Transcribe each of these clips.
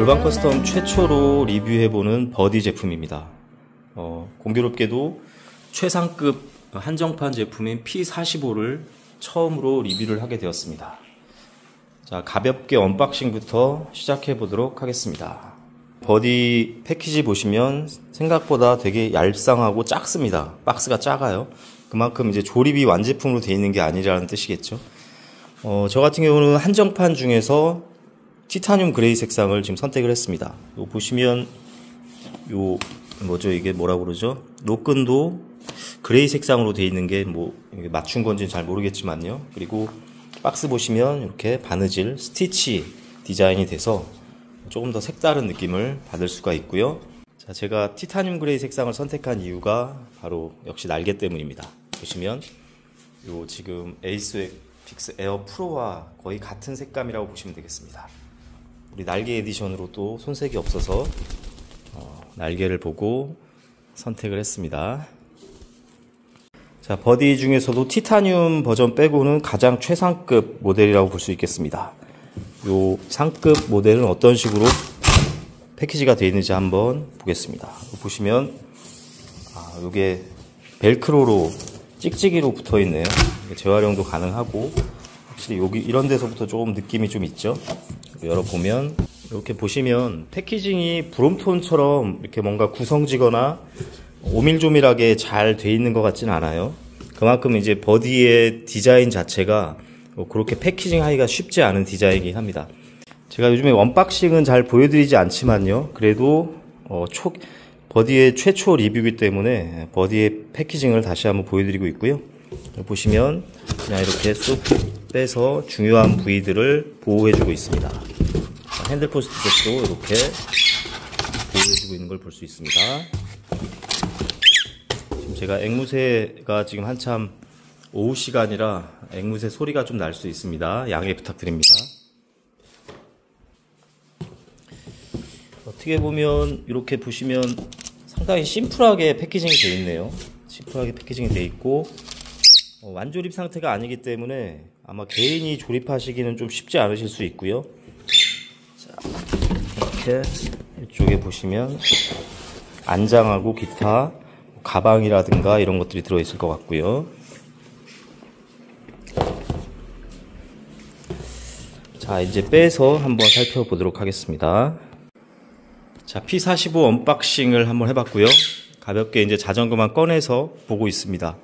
골반 커스텀 최초로 리뷰해보는 버디 제품입니다. 공교롭게도 최상급 한정판 제품인 P45를 처음으로 리뷰를 하게 되었습니다. 자, 가볍게 언박싱부터 시작해보도록 하겠습니다. 버디 패키지 보시면 생각보다 되게 얄쌍하고 작습니다. 박스가 작아요. 그만큼 이제 조립이 완제품으로 되어 있는 게 아니라는 뜻이겠죠. 저 같은 경우는 한정판 중에서 티타늄 그레이 색상을 지금 선택을 했습니다. 요 보시면 요 뭐죠, 이게 뭐라고 그러죠? 노끈도 그레이 색상으로 되어 있는 게 뭐 맞춘 건지는 잘 모르겠지만요. 그리고 박스 보시면 이렇게 바느질 스티치 디자인이 돼서 조금 더 색다른 느낌을 받을 수가 있고요. 자, 제가 티타늄 그레이 색상을 선택한 이유가 바로 역시 날개 때문입니다. 보시면 요 지금 에이스 픽스 에어 프로와 거의 같은 색감이라고 보시면 되겠습니다. 우리 날개 에디션으로 또 손색이 없어서 날개를 보고 선택을 했습니다. 자, 버디 중에서도 티타늄 버전 빼고는 가장 최상급 모델이라고 볼 수 있겠습니다. 요 상급 모델은 어떤 식으로 패키지가 되어 있는지 한번 보겠습니다. 보시면 요게 벨크로로 찍찍이로 붙어 있네요. 재활용도 가능하고 확실히 여기 이런 데서부터 조금 느낌이 좀 있죠. 열어보면 이렇게 보시면 패키징이 브롬톤처럼 이렇게 뭔가 구성지거나 오밀조밀하게 잘 돼 있는 것 같지는 않아요. 그만큼 이제 버디의 디자인 자체가 그렇게 패키징 하기가 쉽지 않은 디자인이긴 합니다. 제가 요즘에 언박싱은 잘 보여드리지 않지만요, 그래도 버디의 최초 리뷰이기 때문에 버디의 패키징을 다시 한번 보여드리고 있고요. 보시면 그냥 이렇게 쑥 빼서 중요한 부위들을 보호해주고 있습니다. 핸들 포스트도 이렇게 보호해주고 있는 걸 볼 수 있습니다. 지금 제가 앵무새가 지금 한참 오후 시간이라 앵무새 소리가 좀 날 수 있습니다. 양해 부탁드립니다. 어떻게 보면 이렇게 보시면 상당히 심플하게 패키징이 되어 있네요. 심플하게 패키징이 되어 있고 완조립 상태가 아니기 때문에 아마 개인이 조립하시기는 좀 쉽지 않으실 수 있고요. 자, 이렇게 이쪽에 보시면 안장하고 기타 가방이라든가 이런 것들이 들어있을 것 같고요. 자, 이제 빼서 한번 살펴보도록 하겠습니다. 자, P45 언박싱을 한번 해봤고요. 가볍게 이제 자전거만 꺼내서 보고 있습니다.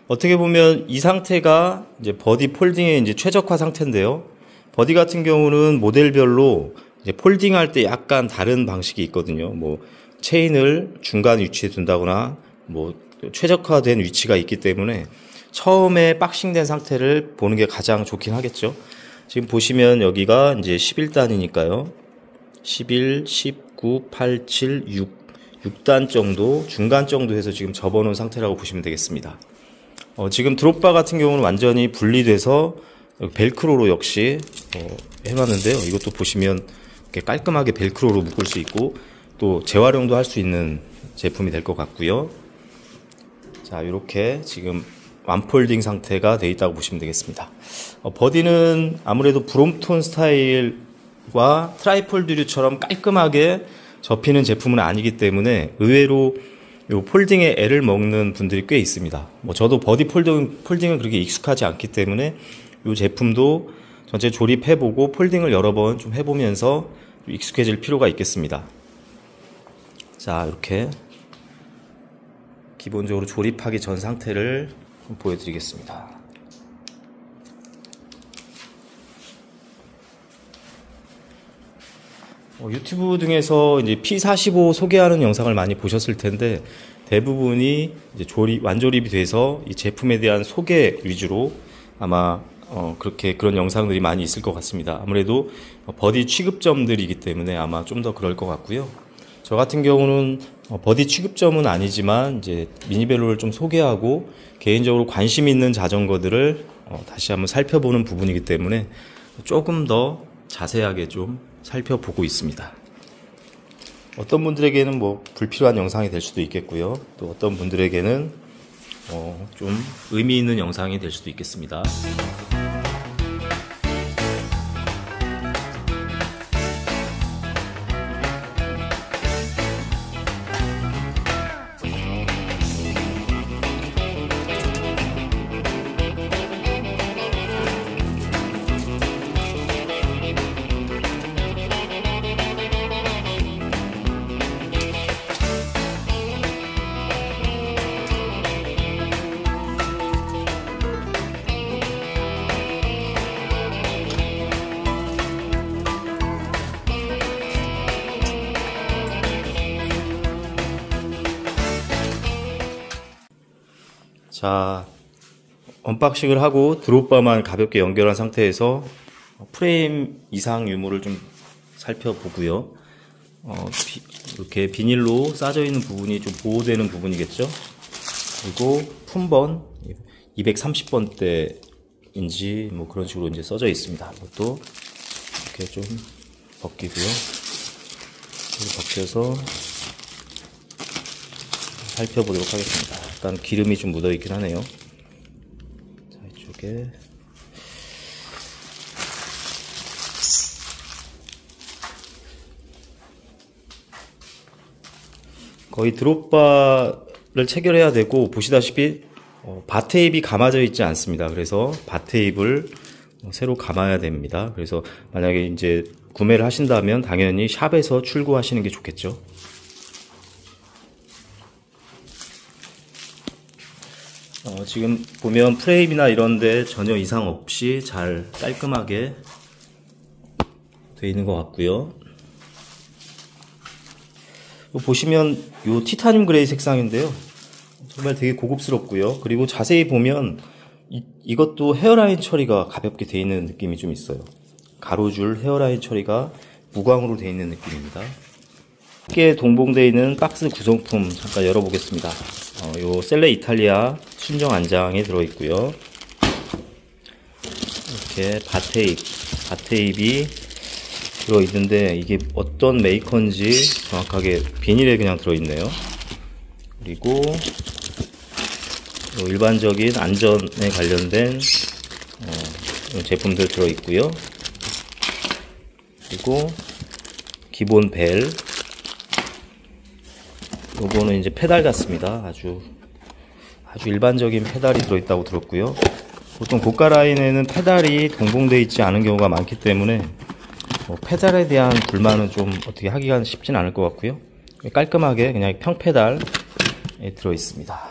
어떻게 보면 이 상태가 이제 버디 폴딩의 이제 최적화 상태인데요. 버디 같은 경우는 모델별로 이제 폴딩할 때 약간 다른 방식이 있거든요. 뭐 체인을 중간 위치에 둔다거나 뭐 최적화된 위치가 있기 때문에 처음에 박싱된 상태를 보는 게 가장 좋긴 하겠죠. 지금 보시면 여기가 이제 11단이니까요. 11, 19, 8, 7, 6단 정도, 중간 정도 해서 지금 접어놓은 상태라고 보시면 되겠습니다. 지금 드롭바 같은 경우는 완전히 분리돼서 벨크로로 역시 해놨는데요. 이것도 보시면 이렇게 깔끔하게 벨크로로 묶을 수 있고 또 재활용도 할 수 있는 제품이 될 것 같고요. 자, 이렇게 지금 완폴딩 상태가 되어 있다고 보시면 되겠습니다. 버디는 아무래도 브롬톤 스타일과 트라이폴드류처럼 깔끔하게 접히는 제품은 아니기 때문에 의외로 요 폴딩에 애를 먹는 분들이 꽤 있습니다. 저도 버디 폴딩은 그렇게 익숙하지 않기 때문에 이 제품도 전체 조립해보고 폴딩을 여러 번 좀 해보면서 익숙해질 필요가 있겠습니다. 자, 이렇게 기본적으로 조립하기 전 상태를 좀 보여드리겠습니다. 유튜브 등에서 이제 P45 소개하는 영상을 많이 보셨을 텐데 대부분이 이제 완조립이 돼서 이 제품에 대한 소개 위주로 아마 그런 영상들이 많이 있을 것 같습니다. 아무래도 버디 취급점들이기 때문에 아마 좀 더 그럴 것 같고요. 저 같은 경우는 버디 취급점은 아니지만 이제 미니벨로를 좀 소개하고 개인적으로 관심 있는 자전거들을 다시 한번 살펴보는 부분이기 때문에 조금 더 자세하게 좀 살펴보고 있습니다. 어떤 분들에게는 뭐 불필요한 영상이 될 수도 있겠고요. 또 어떤 분들에게는 좀 의미 있는 영상이 될 수도 있겠습니다. 자, 언박싱을 하고 드롭바만 가볍게 연결한 상태에서 프레임 이상 유무를 좀 살펴보고요. 이렇게 비닐로 싸져 있는 부분이 좀 보호되는 부분이겠죠. 그리고 품번 230번대인지 뭐 그런 식으로 이제 써져 있습니다. 이것도 이렇게 좀 벗기고요. 벗겨서 살펴보도록 하겠습니다. 일단 기름이 좀 묻어 있긴 하네요. 자, 이쪽에 거의 드롭바를 체결해야 되고, 보시다시피 바테입이 감아져 있지 않습니다. 그래서 바테입을 새로 감아야 됩니다. 그래서 만약에 이제 구매를 하신다면 당연히 샵에서 출고하시는 게 좋겠죠. 지금 보면 프레임이나 이런데 전혀 이상 없이 잘 깔끔하게 되어 있는 것 같고요. 보시면 이 티타늄 그레이 색상인데요, 정말 되게 고급스럽고요. 그리고 자세히 보면 이것도 헤어라인 처리가 가볍게 되어 있는 느낌이 좀 있어요. 가로줄 헤어라인 처리가 무광으로 되어 있는 느낌입니다. 함께 동봉되어 있는 박스 구성품 잠깐 열어보겠습니다. 요 셀레 이탈리아 순정 안장에 들어있고요. 이렇게 바테입이 들어있는데 이게 어떤 메이커인지 정확하게 비닐에 그냥 들어있네요. 그리고 일반적인 안전에 관련된 제품들 들어있고요. 그리고 기본 벨, 요거는 이제 페달 같습니다. 아주 일반적인 페달이 들어있다고 들었고요. 보통 고가 라인에는 페달이 동봉되어 있지 않은 경우가 많기 때문에 페달에 대한 불만은 좀 어떻게 하기가 쉽진 않을 것 같고요. 깔끔하게 그냥 평페달에 들어있습니다.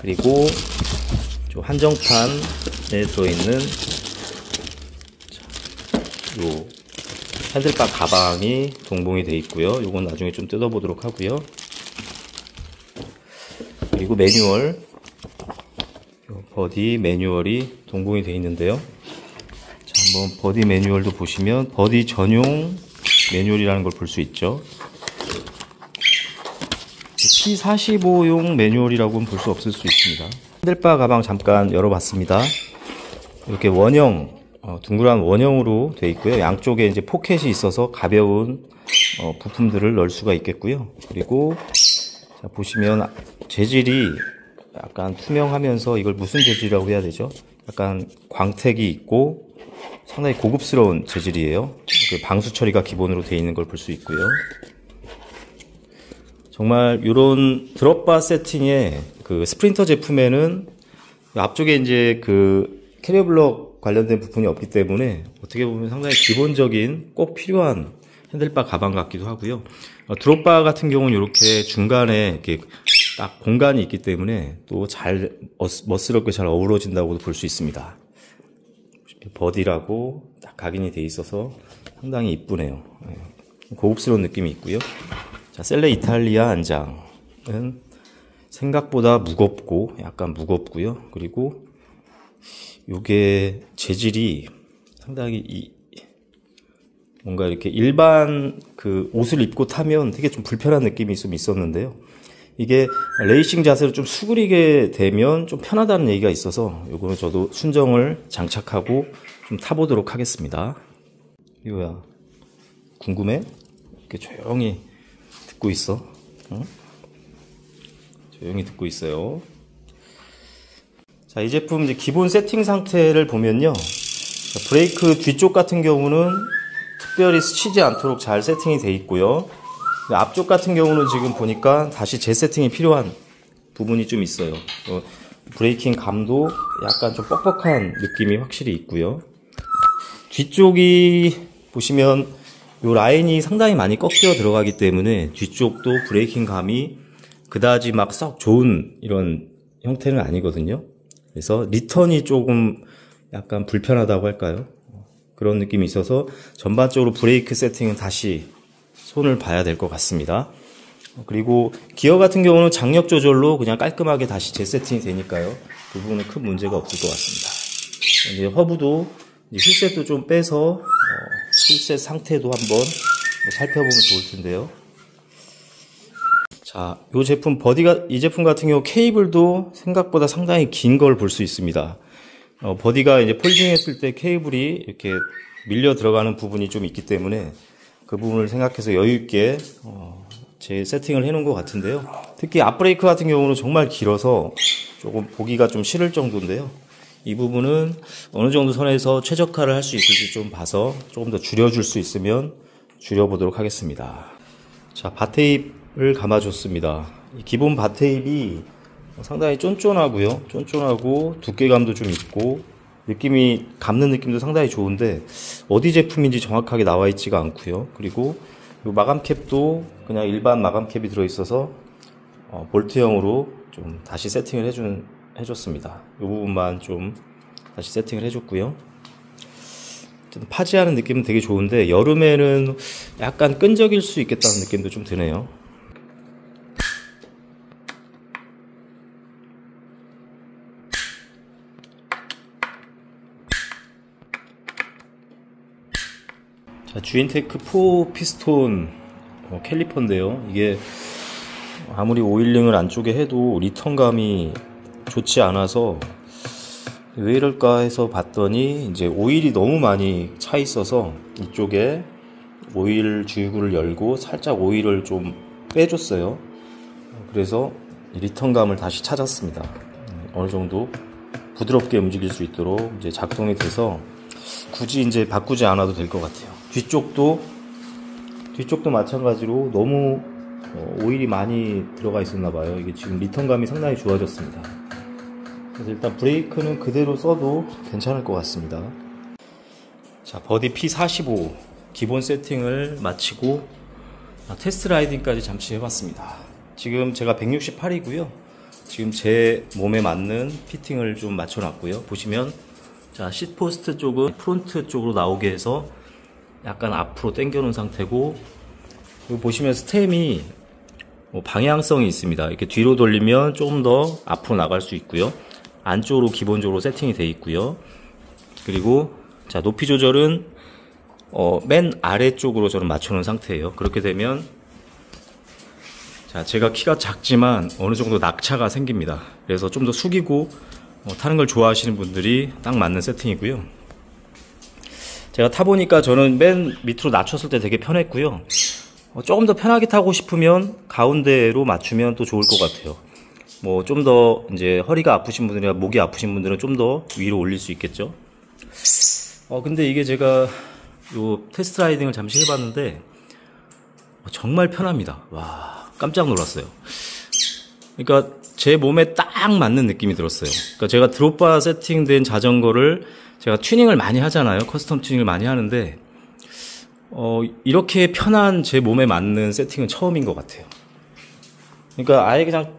그리고 한정판에 들어있는 요 핸들바 가방이 동봉이 되어 있고요. 요건 나중에 좀 뜯어보도록 하고요. 그리고 매뉴얼, 버디 매뉴얼이 동봉이 되어 있는데요. 자, 한번 버디 매뉴얼도 보시면 버디 전용 매뉴얼이라는 걸 볼 수 있죠. P45용 매뉴얼이라고는 볼 수 없을 수 있습니다. 핸들바 가방 잠깐 열어봤습니다. 이렇게 원형, 둥그란 원형으로 되어 있고요. 양쪽에 이제 포켓이 있어서 가벼운 부품들을 넣을 수가 있겠고요. 그리고 자, 보시면 재질이 약간 투명하면서 이걸 무슨 재질이라고 해야 되죠? 약간 광택이 있고 상당히 고급스러운 재질이에요. 그 방수 처리가 기본으로 되어 있는 걸 볼 수 있고요. 정말 이런 드롭바 세팅의 그 스프린터 제품에는 앞쪽에 이제 그 캐리어 블럭 관련된 부분이 없기 때문에 어떻게 보면 상당히 기본적인 꼭 필요한 핸들바 가방 같기도 하고요. 드롭바 같은 경우는 이렇게 중간에 이렇게 딱 공간이 있기 때문에 또 잘 멋스럽게 잘 어우러진다고도 볼 수 있습니다. 버디라고 딱 각인이 돼 있어서 상당히 이쁘네요. 고급스러운 느낌이 있고요. 자, 셀레 이탈리아 안장은 생각보다 무겁고 약간 무겁고요. 그리고 요게 재질이 상당히 뭔가 이렇게 일반 그 옷을 입고 타면 되게 좀 불편한 느낌이 좀 있었는데요. 이게 레이싱 자세로 좀 수그리게 되면 좀 편하다는 얘기가 있어서 요거는 저도 순정을 장착하고 좀 타보도록 하겠습니다. 이거야, 궁금해? 이렇게 조용히 듣고 있어. 응? 조용히 듣고 있어요. 자, 이 제품 이제 기본 세팅 상태를 보면요. 브레이크 뒤쪽 같은 경우는 특별히 스치지 않도록 잘 세팅이 되어 있고요. 앞쪽 같은 경우는 지금 보니까 다시 재세팅이 필요한 부분이 좀 있어요. 브레이킹 감도 약간 좀 뻑뻑한 느낌이 확실히 있고요. 뒤쪽이 보시면 요 라인이 상당히 많이 꺾여 들어가기 때문에 뒤쪽도 브레이킹 감이 그다지 막 썩 좋은 이런 형태는 아니거든요. 그래서 리턴이 조금 약간 불편하다고 할까요? 그런 느낌이 있어서 전반적으로 브레이크 세팅은 다시 손을 봐야 될 것 같습니다. 그리고 기어 같은 경우는 장력 조절로 그냥 깔끔하게 다시 재세팅이 되니까요. 그 부분은 큰 문제가 없을 것 같습니다. 이제 허브도 이제 휠셋도 좀 빼서 휠셋 상태도 한번 살펴보면 좋을 텐데요. 자, 이 제품 같은 경우 케이블도 생각보다 상당히 긴 걸 볼 수 있습니다. 버디가 이제 폴딩했을 때 케이블이 이렇게 밀려 들어가는 부분이 좀 있기 때문에 그 부분을 생각해서 여유 있게 제 세팅을 해 놓은 것 같은데요. 특히 앞브레이크 같은 경우는 정말 길어서 조금 보기가 좀 싫을 정도인데요. 이 부분은 어느 정도 선에서 최적화를 할 수 있을지 좀 봐서 조금 더 줄여줄 수 있으면 줄여보도록 하겠습니다. 자, 바테입을 감아줬습니다. 기본 바테입이 상당히 쫀쫀하고요. 쫀쫀하고 두께감도 좀 있고 느낌이 감는 느낌도 상당히 좋은데 어디 제품인지 정확하게 나와 있지가 않고요. 그리고 이 마감 캡도 그냥 일반 마감 캡이 들어있어서 볼트형으로 좀 다시 세팅을 해줬습니다. 이 부분만 좀 다시 세팅을 해줬고요. 파지하는 느낌은 되게 좋은데 여름에는 약간 끈적일 수 있겠다는 느낌도 좀 드네요. 자, GN테크 4 피스톤 캘리퍼인데요. 이게 아무리 오일링을 안쪽에 해도 리턴감이 좋지 않아서 왜 이럴까 해서 봤더니 이제 오일이 너무 많이 차 있어서 이쪽에 오일 주유구를 열고 살짝 오일을 좀 빼줬어요. 그래서 리턴감을 다시 찾았습니다. 어느 정도 부드럽게 움직일 수 있도록 이제 작동이 돼서 굳이 이제 바꾸지 않아도 될 것 같아요. 뒤쪽도 마찬가지로 너무 오일이 많이 들어가 있었나 봐요. 이게 지금 리턴감이 상당히 좋아졌습니다. 그래서 일단 브레이크는 그대로 써도 괜찮을 것 같습니다. 자, 버디 P45 기본 세팅을 마치고 테스트 라이딩까지 잠시 해봤습니다. 지금 제가 168이고요. 지금 제 몸에 맞는 피팅을 좀 맞춰놨고요. 보시면 자, 시트포스트 쪽은 프론트 쪽으로 나오게 해서 약간 앞으로 당겨 놓은 상태고, 그리고 보시면 스템이 방향성이 있습니다. 이렇게 뒤로 돌리면 조금 더 앞으로 나갈 수 있고요. 안쪽으로 기본적으로 세팅이 되어 있고요. 그리고 자, 높이 조절은 맨 아래쪽으로 저는 맞춰 놓은 상태예요. 그렇게 되면 자, 제가 키가 작지만 어느 정도 낙차가 생깁니다. 그래서 좀 더 숙이고 타는 걸 좋아하시는 분들이 딱 맞는 세팅이고요. 제가 타보니까 저는 맨 밑으로 낮췄을 때 되게 편했고요. 조금 더 편하게 타고 싶으면 가운데로 맞추면 또 좋을 것 같아요. 뭐 좀 더 이제 허리가 아프신 분들이나 목이 아프신 분들은 좀 더 위로 올릴 수 있겠죠. 근데 이게 제가 요 테스트 라이딩을 잠시 해봤는데 정말 편합니다. 와, 깜짝 놀랐어요. 그러니까 제 몸에 딱 맞는 느낌이 들었어요. 그러니까 제가 드롭바 세팅된 자전거를 제가 튜닝을 많이 하잖아요. 커스텀 튜닝을 많이 하는데 이렇게 편한 제 몸에 맞는 세팅은 처음인 것 같아요. 그러니까 아예 그냥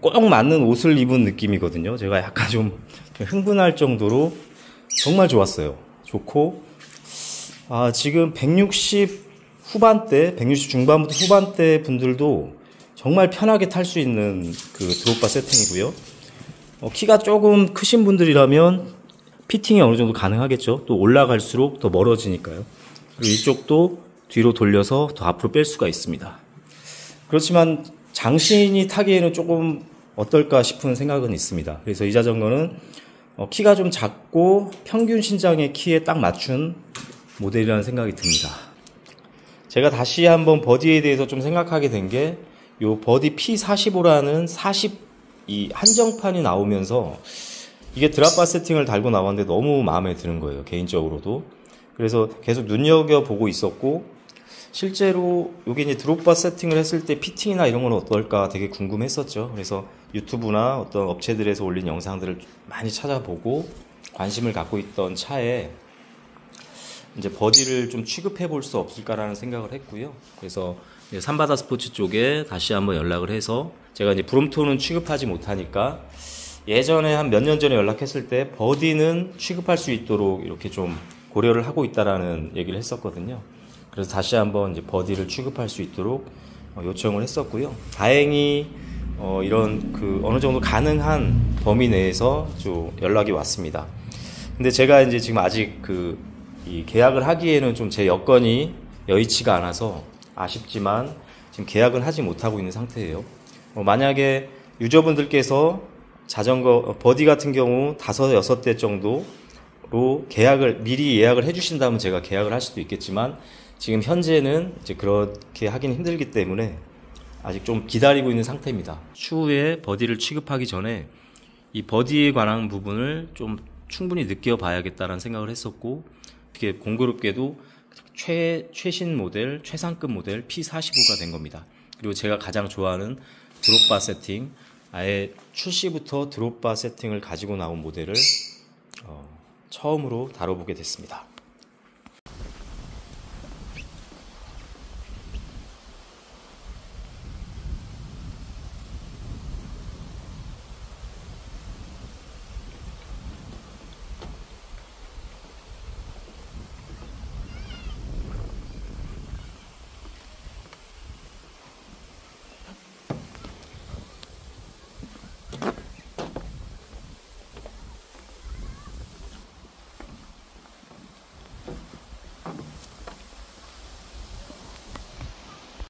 꼭 맞는 옷을 입은 느낌이거든요. 제가 약간 좀 흥분할 정도로 정말 좋았어요. 좋고 지금 160 후반대, 160 중반부터 후반대 분들도 정말 편하게 탈 수 있는 그 드롭바 세팅이고요. 키가 조금 크신 분들이라면 피팅이 어느 정도 가능하겠죠. 또 올라갈수록 더 멀어지니까요. 그리고 이쪽도 뒤로 돌려서 더 앞으로 뺄 수가 있습니다. 그렇지만 장신이 타기에는 조금 어떨까 싶은 생각은 있습니다. 그래서 이 자전거는 키가 좀 작고 평균 신장의 키에 딱 맞춘 모델이라는 생각이 듭니다. 제가 다시 한번 버디에 대해서 좀 생각하게 된 게 요 버디 P45라는 42 한정판이 나오면서 이게 드랍바 세팅을 달고 나왔는데 너무 마음에 드는 거예요. 개인적으로도. 그래서 계속 눈여겨보고 있었고, 실제로 여기 이제 드롭바 세팅을 했을 때 피팅이나 이런 건 어떨까 되게 궁금했었죠. 그래서 유튜브나 어떤 업체들에서 올린 영상들을 많이 찾아보고 관심을 갖고 있던 차에 이제 버디를 좀 취급해 볼 수 없을까라는 생각을 했고요. 그래서 이제 삼바다 스포츠 쪽에 다시 한번 연락을 해서 제가 이제 브롬톤은 취급하지 못하니까 예전에 한 몇 년 전에 연락했을 때 버디는 취급할 수 있도록 이렇게 좀 고려를 하고 있다라는 얘기를 했었거든요. 그래서 다시 한번 이제 버디를 취급할 수 있도록 요청을 했었고요. 다행히 이런 어느 정도 가능한 범위 내에서 좀 연락이 왔습니다. 근데 제가 이제 지금 아직 이 계약을 하기에는 좀 제 여건이 여의치가 않아서 아쉽지만 지금 계약은 하지 못하고 있는 상태예요. 만약에 유저분들께서 자전거 버디 같은 경우 5, 6대 정도로 미리 예약을 해주신다면 제가 계약을 할 수도 있겠지만 지금 현재는 이제 그렇게 하기는 힘들기 때문에 아직 좀 기다리고 있는 상태입니다. 추후에 버디를 취급하기 전에 이 버디에 관한 부분을 좀 충분히 느껴봐야겠다는 생각을 했었고, 이렇게 공교롭게도 최신 모델, 최상급 모델 P45가 된 겁니다. 그리고 제가 가장 좋아하는 드롭바 세팅, 아예 출시부터 드롭바 세팅을 가지고 나온 모델을 처음으로 다뤄보게 됐습니다.